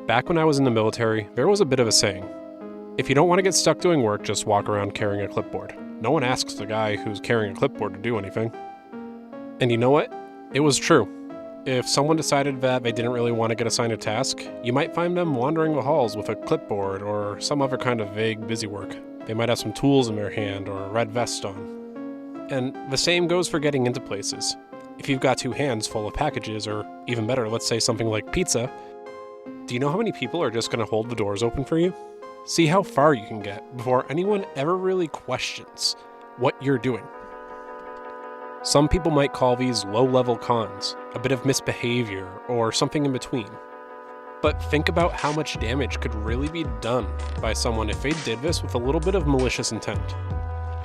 Back when I was in the military, there was a bit of a saying. If you don't want to get stuck doing work, just walk around carrying a clipboard. No one asks the guy who's carrying a clipboard to do anything. And you know what? It was true. If someone decided that they didn't really want to get assigned a task, you might find them wandering the halls with a clipboard or some other kind of vague busy work. They might have some tools in their hand or a red vest on. And the same goes for getting into places. If you've got two hands full of packages, or even better, let's say something like pizza, do you know how many people are just going to hold the doors open for you? See how far you can get before anyone ever really questions what you're doing. Some people might call these low-level cons, a bit of misbehavior, or something in between. But think about how much damage could really be done by someone if they did this with a little bit of malicious intent.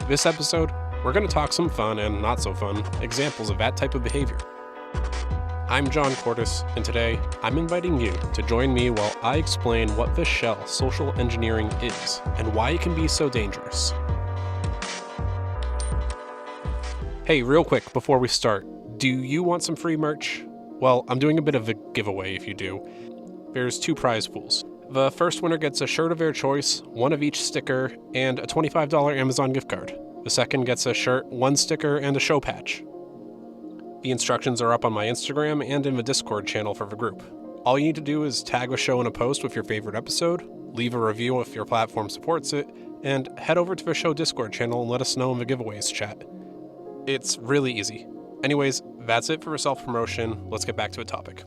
This episode, we're going to talk some fun and not so fun examples of that type of behavior. I'm John Cortis, and today I'm inviting you to join me while I explain what the shell social engineering is and why it can be so dangerous. Hey, real quick before we start, do you want some free merch? Well, I'm doing a bit of a giveaway if you do. There's two prize pools. The first winner gets a shirt of their choice, one of each sticker, and a $25 Amazon gift card. The second gets a shirt, one sticker, and a show patch. The instructions are up on my Instagram and in the Discord channel for the group. All you need to do is tag the show in a post with your favorite episode, leave a review if your platform supports it, and head over to the show Discord channel and let us know in the giveaways chat. It's really easy. Anyways, that's it for self-promotion. Let's get back to the topic.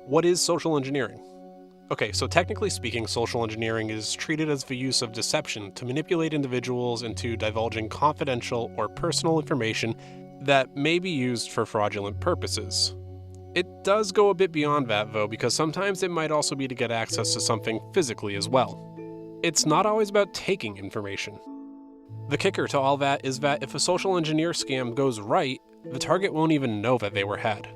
What is social engineering? Okay, so technically speaking, social engineering is treated as the use of deception to manipulate individuals into divulging confidential or personal information that may be used for fraudulent purposes. It does go a bit beyond that, though, because sometimes it might also be to get access to something physically as well. It's not always about taking information. The kicker to all that is that if a social engineer scam goes right, the target won't even know that they were had.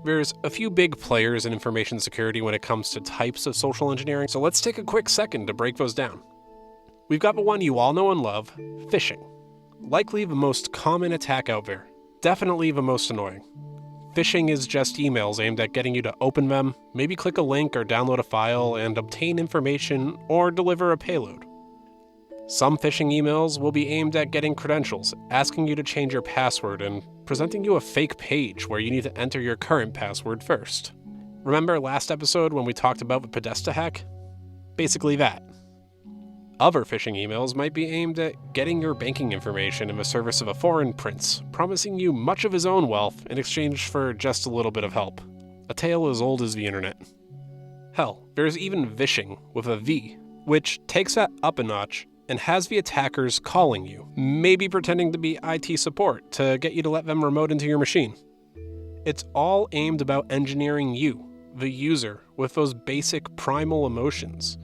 There's a few big players in information security when it comes to types of social engineering, so let's take a quick second to break those down. We've got the one you all know and love, phishing. Likely the most common attack out there. Definitely the most annoying. Phishing is just emails aimed at getting you to open them, maybe click a link or download a file and obtain information or deliver a payload. Some phishing emails will be aimed at getting credentials, asking you to change your password and presenting you a fake page where you need to enter your current password first. Remember last episode when we talked about the Podesta hack? Basically that. Other phishing emails might be aimed at getting your banking information in the service of a foreign prince, promising you much of his own wealth in exchange for just a little bit of help. A tale as old as the internet. Hell, there's even vishing with a V, which takes that up a notch and has the attackers calling you, maybe pretending to be IT support to get you to let them remote into your machine. It's all aimed about engineering you, the user, with those basic primal emotions.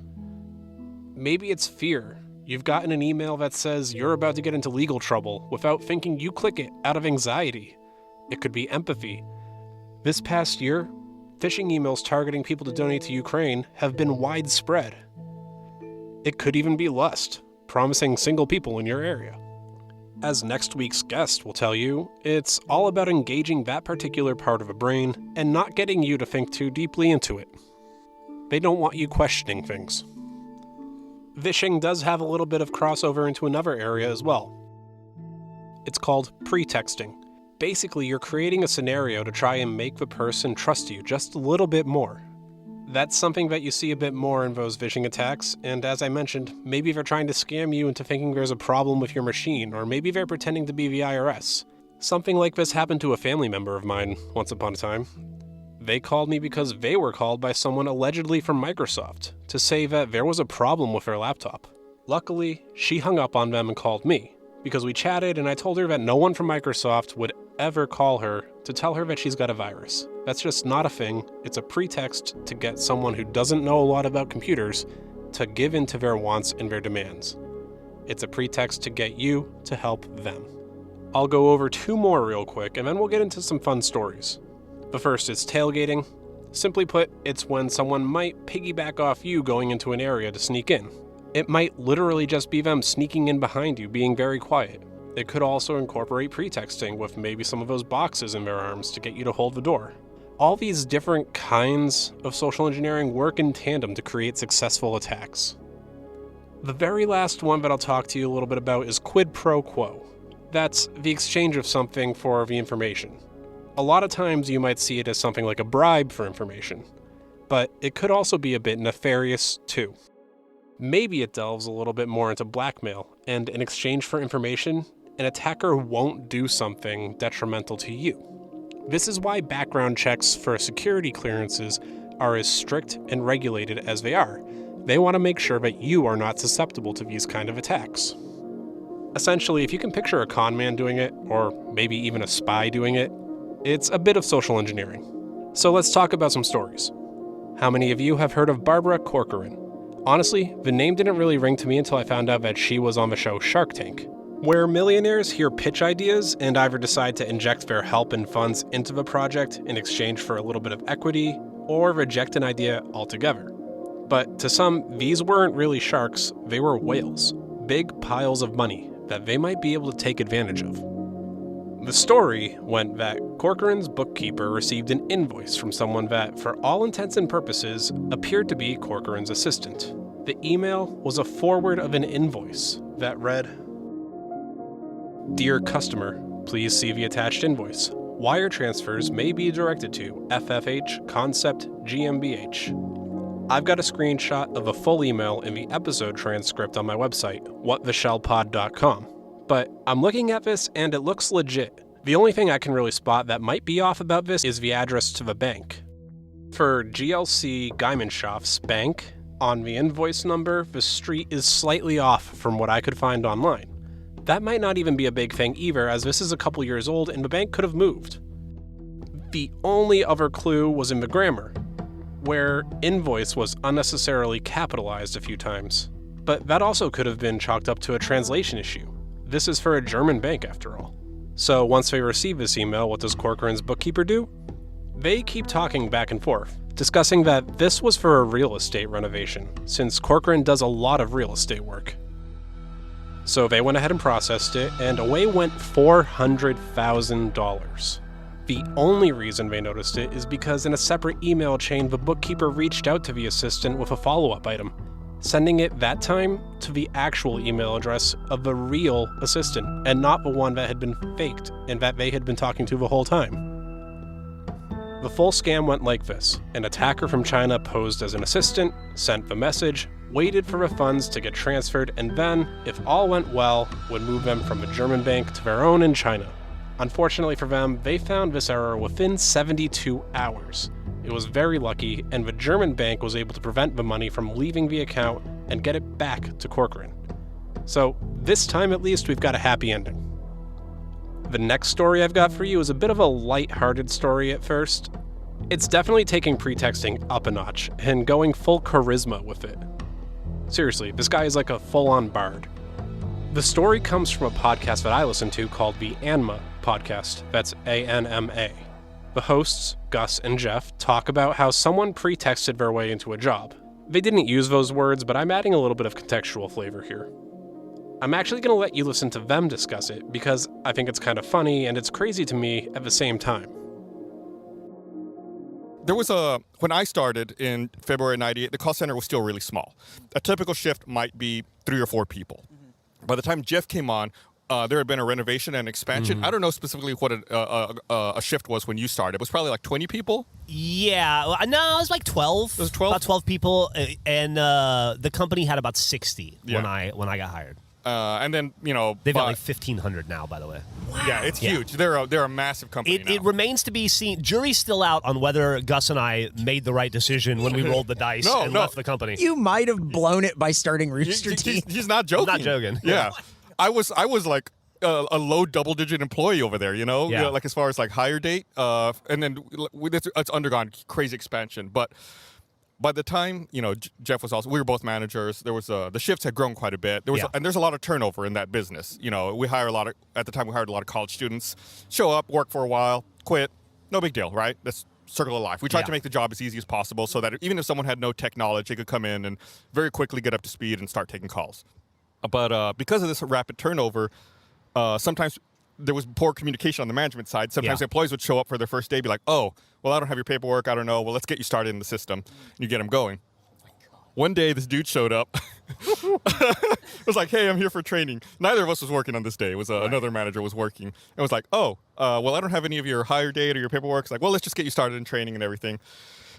Maybe it's fear. You've gotten an email that says you're about to get into legal trouble without thinking you click it out of anxiety. It could be empathy. This past year, phishing emails targeting people to donate to Ukraine have been widespread. It could even be lust, promising single people in your area. As next week's guest will tell you, it's all about engaging that particular part of the brain and not getting you to think too deeply into it. They don't want you questioning things. Vishing does have a little bit of crossover into another area as well. It's called pretexting. Basically, you're creating a scenario to try and make the person trust you just a little bit more. That's something that you see a bit more in those phishing attacks, and as I mentioned, maybe they're trying to scam you into thinking there's a problem with your machine, or maybe they're pretending to be the IRS. Something like this happened to a family member of mine once upon a time. They called me because they were called by someone allegedly from Microsoft to say that there was a problem with their laptop. Luckily, she hung up on them and called me, because we chatted and I told her that no one from Microsoft would ever call her to tell her that she's got a virus. That's just not a thing. It's a pretext to get someone who doesn't know a lot about computers to give in to their wants and their demands. It's a pretext to get you to help them. I'll go over two more real quick and then we'll get into some fun stories. The first is tailgating. Simply put, it's when someone might piggyback off you going into an area to sneak in. It might literally just be them sneaking in behind you, being very quiet. It could also incorporate pretexting with maybe some of those boxes in their arms to get you to hold the door. All these different kinds of social engineering work in tandem to create successful attacks. The very last one that I'll talk to you a little bit about is quid pro quo. That's the exchange of something for the information. A lot of times you might see it as something like a bribe for information, but it could also be a bit nefarious too. Maybe it delves a little bit more into blackmail, and in exchange for information, an attacker won't do something detrimental to you. This is why background checks for security clearances are as strict and regulated as they are. They want to make sure that you are not susceptible to these kind of attacks. Essentially, if you can picture a con man doing it, or maybe even a spy doing it, it's a bit of social engineering. So let's talk about some stories. How many of you have heard of Barbara Corcoran? Honestly, the name didn't really ring to me until I found out that she was on the show Shark Tank, where millionaires hear pitch ideas and either decide to inject their help and funds into the project in exchange for a little bit of equity, or reject an idea altogether. But to some, these weren't really sharks, they were whales, big piles of money that they might be able to take advantage of. The story went that Corcoran's bookkeeper received an invoice from someone that, for all intents and purposes, appeared to be Corcoran's assistant. The email was a forward of an invoice that read, "Dear customer, please see the attached invoice. Wire transfers may be directed to FFH Concept GmbH." I've got a screenshot of a full email in the episode transcript on my website, whattheshellpod.com. But I'm looking at this and it looks legit. The only thing I can really spot that might be off about this is the address to the bank. For GLC Gemeinschaft's bank, on the invoice number, the street is slightly off from what I could find online. That might not even be a big thing either, as this is a couple years old and the bank could have moved. The only other clue was in the grammar, where invoice was unnecessarily capitalized a few times. But that also could have been chalked up to a translation issue. This is for a German bank after all. So once they receive this email, what does Corcoran's bookkeeper do? They keep talking back and forth, discussing that this was for a real estate renovation, since Corcoran does a lot of real estate work. So they went ahead and processed it, and away went $400,000. The only reason they noticed it is because in a separate email chain, the bookkeeper reached out to the assistant with a follow-up item, sending it that time to the actual email address of the real assistant, and not the one that had been faked and that they had been talking to the whole time. The full scam went like this. An attacker from China posed as an assistant, sent the message, waited for the funds to get transferred, and then, if all went well, would move them from the German bank to their own in China. Unfortunately for them, they found this error within 72 hours. It was very lucky, and the German bank was able to prevent the money from leaving the account and get it back to Corcoran. So, this time at least, we've got a happy ending. The next story I've got for you is a bit of a light-hearted story at first. It's definitely taking pretexting up a notch and going full charisma with it. Seriously, this guy is like a full-on bard. The story comes from a podcast that I listen to called the ANMA podcast. That's ANMA. The hosts, Gus and Jeff, talk about how someone pretexted their way into a job. They didn't use those words, but I'm adding a little bit of contextual flavor here. I'm actually going to let you listen to them discuss it because I think it's kind of funny and it's crazy to me at the same time. There was when I started in February '98, the call center was still really small. A typical shift might be 3 or 4 people. By the time Jeff came on, there had been a renovation and expansion. I don't know specifically what a shift was when you started. It was probably like 20 people? Yeah. No, it was like 12. It was 12? About 12 people, and the company had about 60 Yeah. when I got hired. And then, you know... They've got like 1,500 now, by the way. Wow. Yeah, it's huge. They're a massive company now. It remains to be seen. Jury's still out on whether Gus and I made the right decision when we rolled the dice and left the company. You might have blown it by starting Rooster Teeth. He's not joking. I'm not joking. Yeah. I was like a low double-digit employee over there, you know? Yeah. Like as far as like hire date. And then it's undergone crazy expansion. But by the time, you know, Jeff was also, we were both managers. There was the shifts had grown quite a bit. And there's a lot of turnover in that business. You know, at the time we hired a lot of college students, show up, work for a while, quit, no big deal, right? That's circle of life. We tried to make the job as easy as possible so that even if someone had no tech knowledge, they could come in and very quickly get up to speed and start taking calls. But because of this rapid turnover, sometimes there was poor communication on the management side. Sometimes Yeah. employees would show up for their first day, be like, "Oh, well, I don't have your paperwork. I don't know. Well, let's get you started in the system." And you get them going. One day, this dude showed up. It was like, "Hey, I'm here for training." Neither of us was working on this day. It was another manager was working. It was like, "Oh, well, I don't have any of your hire date or your paperwork." It's like, "Well, let's just get you started in training and everything."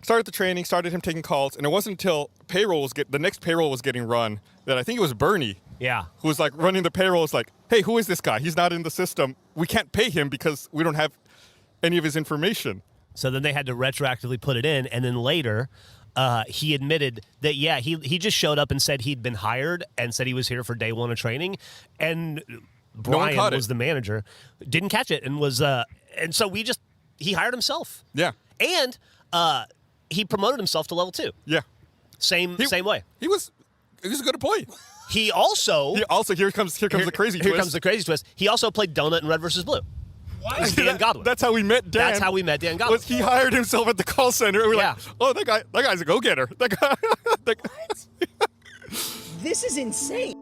Started the training, started him taking calls, and it wasn't until the next payroll was getting run that I think it was Bernie, Yeah. who was like running the payroll. It's like, "Hey, who is this guy? He's not in the system. We can't pay him because we don't have any of his information." So then they had to retroactively put it in, and then later, he admitted that he just showed up and said he'd been hired and said he was here for day one of training, and Brian was the manager, didn't catch it, and was and so he hired himself. Yeah. And he promoted himself to level 2. Yeah. Same way. He was a good employee. He also Here comes the crazy twist. Here comes the crazy twist. He also played Donut in Red vs. Blue. As Dan Godwin. That's how we met Dan. That's how we met Dan Godwin. He hired himself at the call center. And we were like, "Oh, that guy's a go-getter." That guy. This is insane.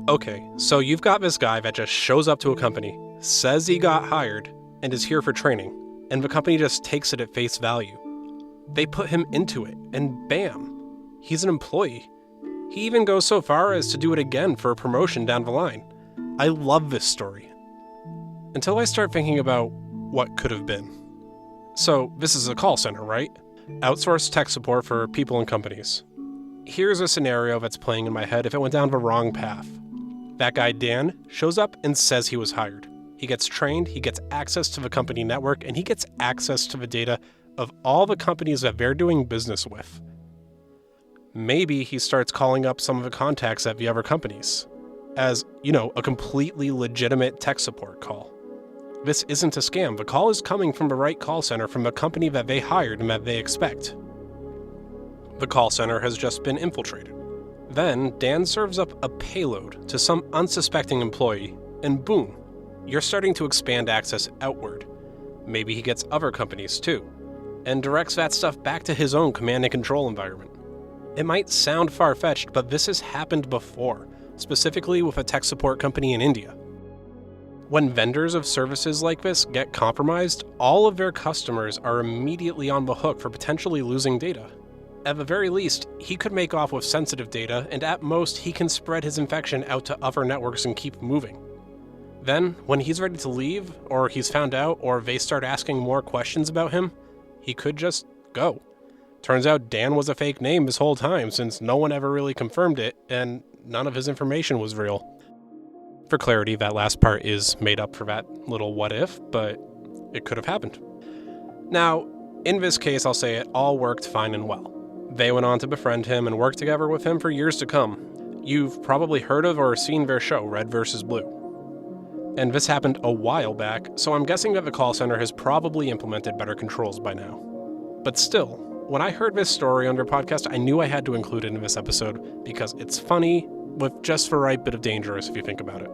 Okay, so you've got this guy that just shows up to a company, says he got hired, and is here for training, and the company just takes it at face value. They put him into it, and bam, he's an employee. He even goes so far as to do it again for a promotion down the line. I love this story. Until I start thinking about what could have been. So, this is a call center, right? Outsourced tech support for people and companies. Here's a scenario that's playing in my head if it went down the wrong path. That guy, Dan, shows up and says he was hired. He gets trained, he gets access to the company network, and he gets access to the data of all the companies that they're doing business with. Maybe he starts calling up some of the contacts at the other companies as, a completely legitimate tech support call. This isn't a scam. The call is coming from the right call center from the company that they hired and that they expect. The call center has just been infiltrated. Then, Dan serves up a payload to some unsuspecting employee, and boom, you're starting to expand access outward. Maybe he gets other companies too, and directs that stuff back to his own command and control environment. It might sound far-fetched, but this has happened before, specifically with a tech support company in India. When vendors of services like this get compromised, all of their customers are immediately on the hook for potentially losing data. At the very least, he could make off with sensitive data, and at most, he can spread his infection out to other networks and keep moving. Then, when he's ready to leave, or he's found out, or they start asking more questions about him, he could just go. Turns out Dan was a fake name this whole time, since no one ever really confirmed it, and none of his information was real. For clarity, that last part is made up for that little what if, but it could have happened. Now, in this case, I'll say it all worked fine and well. They went on to befriend him and work together with him for years to come. You've probably heard of or seen their show, Red vs. Blue. And this happened a while back, so I'm guessing that the call center has probably implemented better controls by now. But still, when I heard this story on their podcast, I knew I had to include it in this episode because it's funny, with just the right bit of dangerous if you think about it.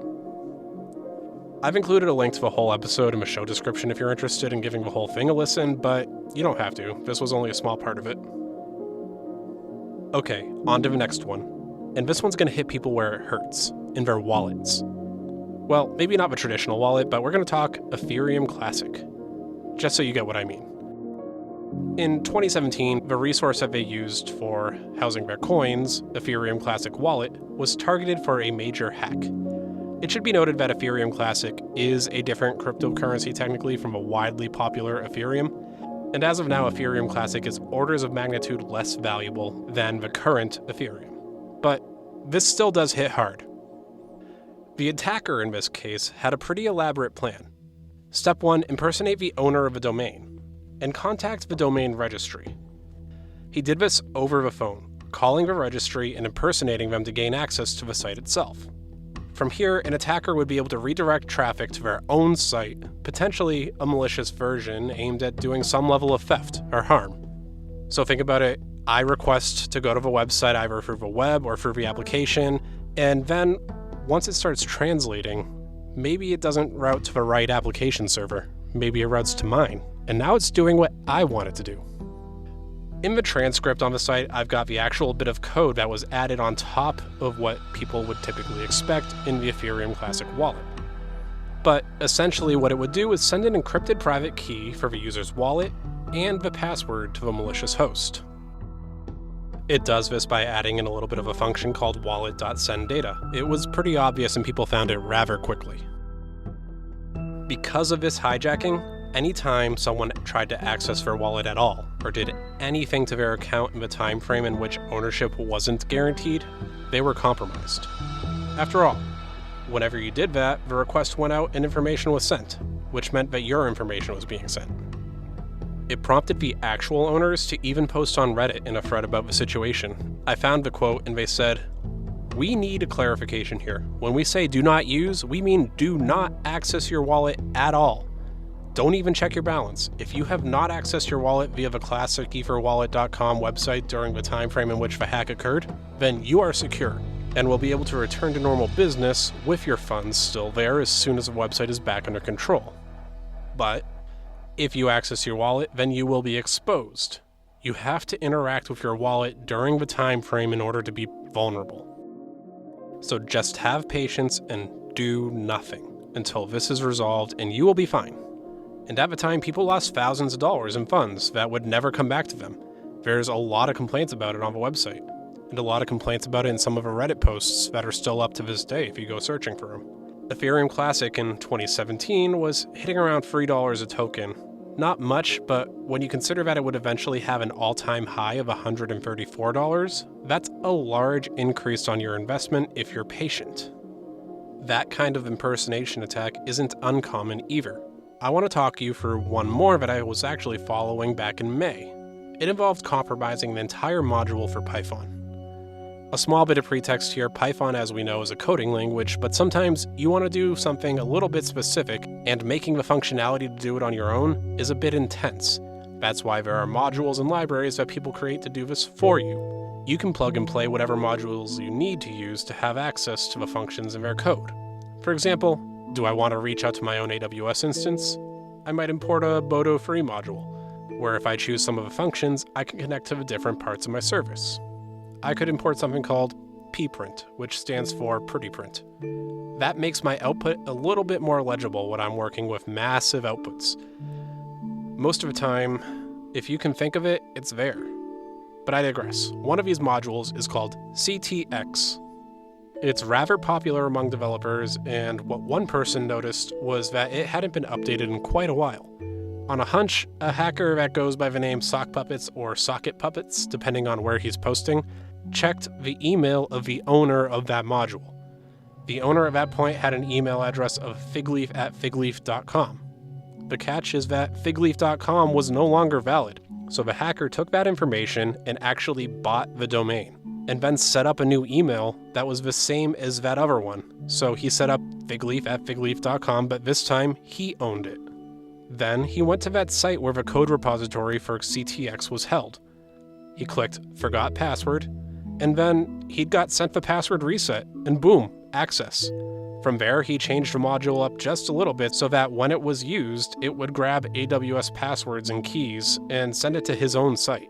I've included a link to the whole episode in the show description if you're interested in giving the whole thing a listen, but you don't have to. This was only a small part of it. Okay, on to the next one. And this one's going to hit people where it hurts, in their wallets. Well, maybe not the traditional wallet, but we're going to talk Ethereum Classic. Just so you get what I mean. In 2017, the resource that they used for housing their coins, Ethereum Classic Wallet, was targeted for a major hack. It should be noted that Ethereum Classic is a different cryptocurrency technically from a widely popular Ethereum, and as of now, Ethereum Classic is orders of magnitude less valuable than the current Ethereum. But this still does hit hard. The attacker in this case had a pretty elaborate plan. Step 1, impersonate the owner of a domain and contact the domain registry. He did this over the phone, calling the registry and impersonating them to gain access to the site itself. From here, an attacker would be able to redirect traffic to their own site, potentially a malicious version aimed at doing some level of theft or harm. So think about it, I request to go to the website either through the web or through the application, and then once it starts translating, maybe it doesn't route to the right application server, maybe it routes to mine. And now it's doing what I want it to do. In the transcript on the site, I've got the actual bit of code that was added on top of what people would typically expect in the Ethereum Classic wallet. But essentially what it would do is send an encrypted private key for the user's wallet and the password to the malicious host. It does this by adding in a little bit of a function called wallet.senddata. It was pretty obvious and people found it rather quickly. Because of this hijacking, anytime someone tried to access their wallet at all, or did anything to their account in the time frame in which ownership wasn't guaranteed, they were compromised. After all, whenever you did that, the request went out and information was sent, which meant that your information was being sent. It prompted the actual owners to even post on Reddit in a thread about the situation. I found the quote and they said, "We need a clarification here. When we say do not use, we mean do not access your wallet at all. Don't even check your balance. If you have not accessed your wallet via the classic etherwallet.com website during the time frame in which the hack occurred, then you are secure and will be able to return to normal business with your funds still there as soon as the website is back under control. But if you access your wallet, then you will be exposed. You have to interact with your wallet during the time frame in order to be vulnerable. So just have patience and do nothing until this is resolved and you will be fine." And at the time, people lost thousands of dollars in funds that would never come back to them. There's a lot of complaints about it on the website, and a lot of complaints about it in some of the Reddit posts that are still up to this day if you go searching for them. Ethereum Classic in 2017 was hitting around $3 a token. Not much, but when you consider that it would eventually have an all-time high of $134, that's a large increase on your investment if you're patient. That kind of impersonation attack isn't uncommon either. I want to talk you through one more that I was actually following back in May. It involved compromising the entire module for Python. A small bit of pretext here, Python, as we know, is a coding language, but sometimes you want to do something a little bit specific, and making the functionality to do it on your own is a bit intense. That's why there are modules and libraries that people create to do this for you. You can plug and play whatever modules you need to use to have access to the functions in their code. For example, do I want to reach out to my own AWS instance? I might import a Bodo free module, where if I choose some of the functions, I can connect to the different parts of my service. I could import something called pprint, which stands for pretty print. That makes my output a little bit more legible when I'm working with massive outputs. Most of the time, if you can think of it, it's there. But I digress. One of these modules is called CTX. It's rather popular among developers, and what one person noticed was that it hadn't been updated in quite a while. On a hunch, a hacker that goes by the name Sockpuppets or Socket Puppets, depending on where he's posting, checked the email of the owner of that module. The owner at that point had an email address of figleaf@figleaf.com. The catch is that figleaf.com was no longer valid, so the hacker took that information and actually bought the domain, and then set up a new email that was the same as that other one. So he set up figleaf@figleaf.com, but this time he owned it. Then he went to that site where the code repository for CTX was held. He clicked Forgot Password, and then he'd got sent the password reset, and boom, access. From there, he changed the module up just a little bit so that when it was used, it would grab AWS passwords and keys and send it to his own site.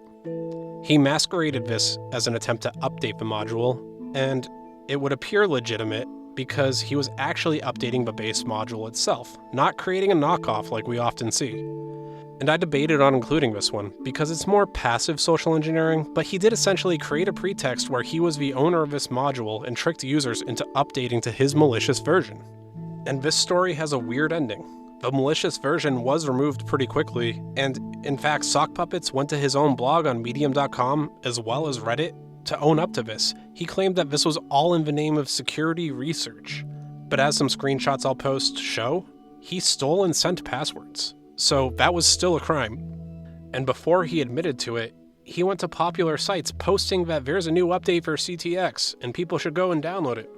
He masqueraded this as an attempt to update the module, and it would appear legitimate because he was actually updating the base module itself, not creating a knockoff like we often see. And I debated on including this one because it's more passive social engineering, but he did essentially create a pretext where he was the owner of this module and tricked users into updating to his malicious version. And this story has a weird ending. The malicious version was removed pretty quickly, and in fact, Sockpuppets went to his own blog on medium.com as well as Reddit to own up to this. He claimed that this was all in the name of security research. But as some screenshots I'll post show, he stole and sent passwords. So that was still a crime. And before he admitted to it, he went to popular sites posting that there's a new update for CTX and people should go and download it.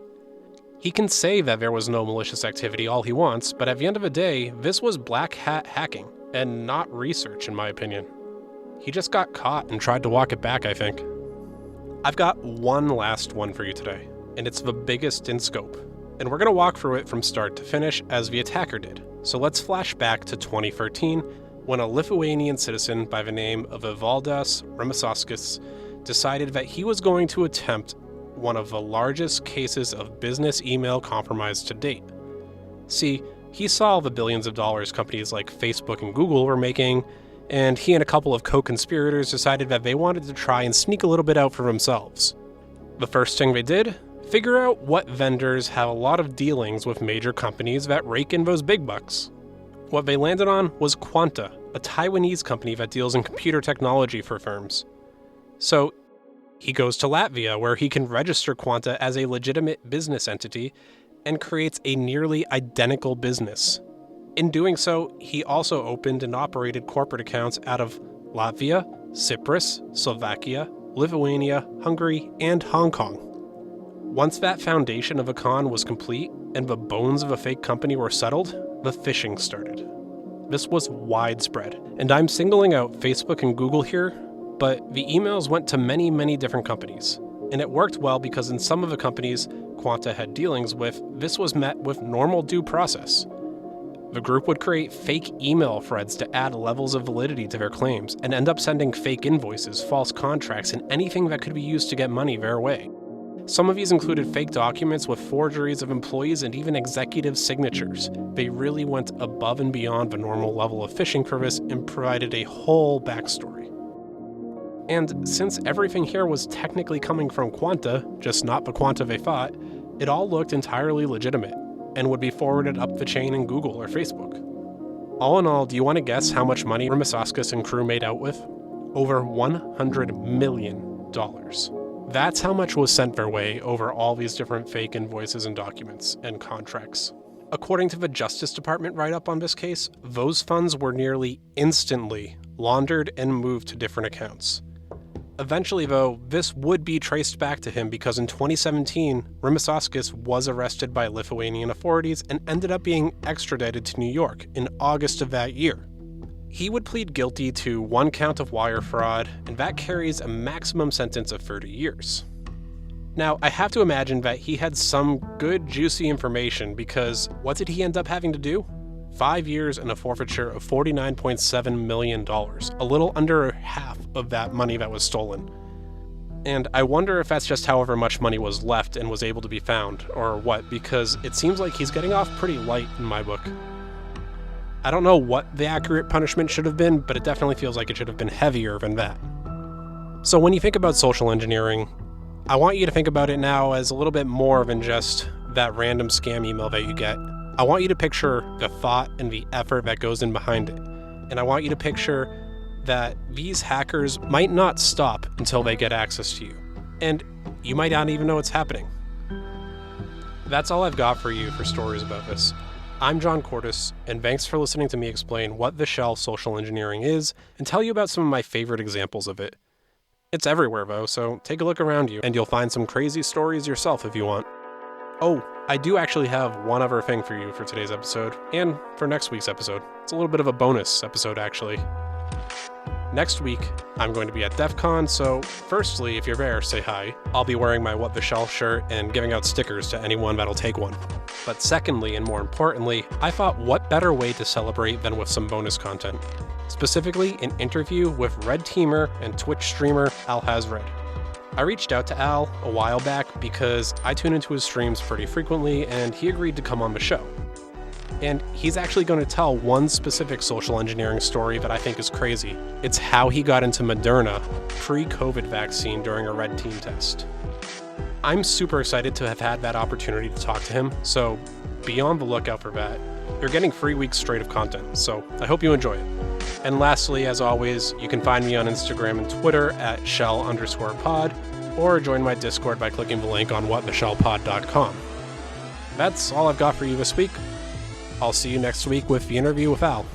He can say that there was no malicious activity all he wants, but at the end of the day, this was black hat hacking and not research in my opinion. He just got caught and tried to walk it back, I think. I've got one last one for you today, and it's the biggest in scope. And we're going to walk through it from start to finish as the attacker did. So let's flash back to 2013 when a Lithuanian citizen by the name of Evaldas Ramasauskas decided that he was going to attempt one of the largest cases of business email compromise to date. See, He saw the billions of dollars companies like Facebook and Google were making, and he and a couple of co-conspirators decided that they wanted to try and sneak a little bit out for themselves. The first thing they did, figure out what vendors have a lot of dealings with major companies that rake in those big bucks. What they landed on was Quanta, a Taiwanese company that deals in computer technology for firms. So he goes to Latvia, where he can register Quanta as a legitimate business entity and creates a nearly identical business. In doing so, he also opened and operated corporate accounts out of Latvia, Cyprus, Slovakia, Lithuania, Hungary, and Hong Kong. Once that foundation of a con was complete and the bones of a fake company were settled, the phishing started. This was widespread, and I'm singling out Facebook and Google here, but the emails went to many, many different companies. And it worked well because in some of the companies Quanta had dealings with, this was met with normal due process. The group would create fake email threads to add levels of validity to their claims and end up sending fake invoices, false contracts, and anything that could be used to get money their way. Some of these included fake documents with forgeries of employees and even executive signatures. They really went above and beyond the normal level of phishing for this and provided a whole backstory. And since everything here was technically coming from Quanta, just not the Quanta they thought, it all looked entirely legitimate and would be forwarded up the chain in Google or Facebook. All in all, do you want to guess how much money Rimauskaitė and crew made out with? Over $100 million. That's how much was sent their way over all these different fake invoices and documents and contracts. According to the Justice Department write-up on this case, those funds were nearly instantly laundered and moved to different accounts. Eventually, though, this would be traced back to him because in 2017, Rimauskaitė was arrested by Lithuanian authorities and ended up being extradited to New York in August of that year. He would plead guilty to 1 count of wire fraud, and that carries a maximum sentence of 30 years. Now, I have to imagine that he had some good, juicy information because what did he end up having to do? 5 years and a forfeiture of $49.7 million, a little under half of that money that was stolen. And I wonder if that's just however much money was left and was able to be found, or what, because it seems like he's getting off pretty light in my book. I don't know what the accurate punishment should have been, but it definitely feels like it should have been heavier than that. So when you think about social engineering, I want you to think about it now as a little bit more than just that random scam email that you get. I want you to picture the thought and the effort that goes in behind it. And I want you to picture that these hackers might not stop until they get access to you. And you might not even know it's happening. That's all I've got for you for stories about this. I'm John Cordes, and thanks for listening to me explain what the Shell social engineering is and tell you about some of my favorite examples of it. It's everywhere though, so take a look around you and you'll find some crazy stories yourself if you want. Oh, I do actually have one other thing for you for today's episode, and for next week's episode. It's a little bit of a bonus episode actually. Next week, I'm going to be at DEF CON, so firstly, if you're there, say hi. I'll be wearing my What the Shell shirt and giving out stickers to anyone that'll take one. But secondly, and more importantly, I thought what better way to celebrate than with some bonus content. Specifically, an interview with Red Teamer and Twitch streamer Al Has Red. I reached out to Al a while back because I tune into his streams pretty frequently and he agreed to come on the show. And he's actually going to tell one specific social engineering story that I think is crazy. It's how he got into Moderna pre-COVID vaccine during a red team test. I'm super excited to have had that opportunity to talk to him, so be on the lookout for that. You're getting 3 weeks straight of content, so I hope you enjoy it. And lastly, as always, you can find me on Instagram and Twitter at shell_pod, or join my Discord by clicking the link on whattheshellpod.com. That's all I've got for you this week. I'll see you next week with the interview with Al.